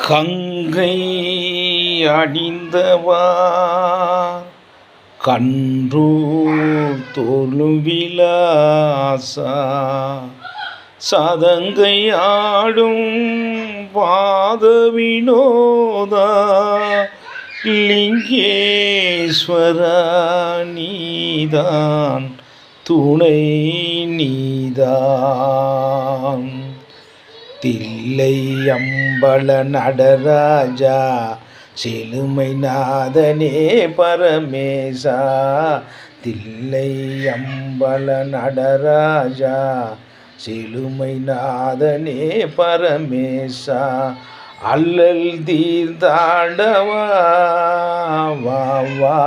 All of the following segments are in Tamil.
கங்கை அணிந்தவா கன்றூர் தோலும் விலாசா சதங்கை ஆடும் பாத வினோதா லிங்கேஸ்வரா நீதான் துணை நீதான் தில்லை அம்பல நடராஜா செழுமை நாதனே பரமேசா தில்லை அம்பல நடராஜா செழுமை நாதனே பரமேசா அல்லல் தீர்த்தாண்டவா வா வா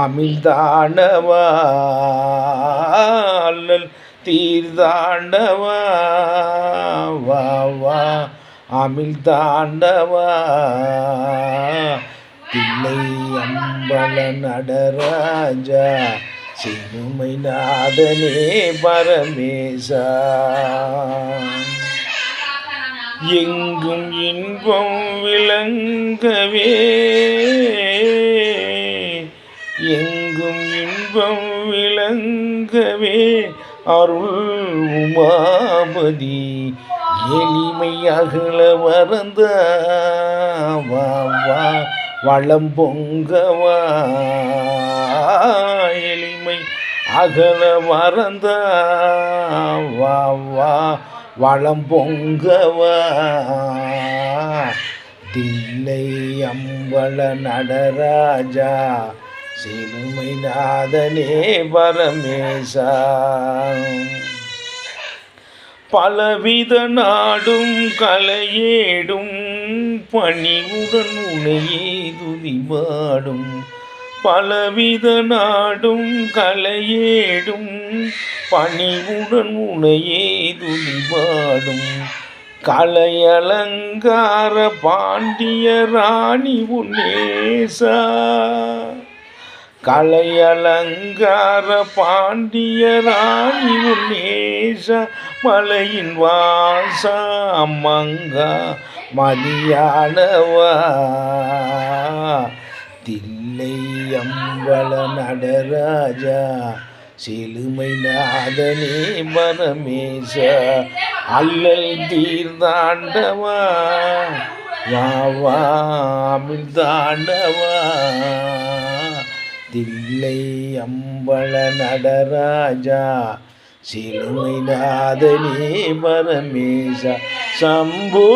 அமிழ்தாண்டவா அல்லல் தீர்த்தாண்டவா வா வா அமிழ்தாண்டவா தில்லை அம்பல நடராஜா செழுமை நாதனே பரமேசா எங்கும் இன்பம் விளங்கவே எங்கும் இன்பம் விளங்கவே அருள் உமாபதி எளிமை அகல வரந்த வா வா வளம் பொங்கவா எளிமை அகல வரந்த வா வா வளம் பொங்கவா தில்லை அம்பல நடராஜா செழுமை நாதனே பரமேசா பலவித நாடும் கலையேடும் பணிவுடன் உனையே துதிபாடும் பலவித நாடும் கலையேடும் பணிவுடன் உனையே துதிபாடும் கலையலங்கார பாண்டிய ராணி உன்னேசா கலையலங்கார பாண்டிய ராணி உன்னேசா மலையின் வாசா மங்கா மதியானவா தில்லை அம்பல நடராஜா செழுமை நாதனே பரமேசா அல்லல் தீர்த்தாண்டவா வா வா அமிழ்தாண்டவா தில்லை அம்பல நடராஜா செழுமை நாதனே பரமேசா சம்போ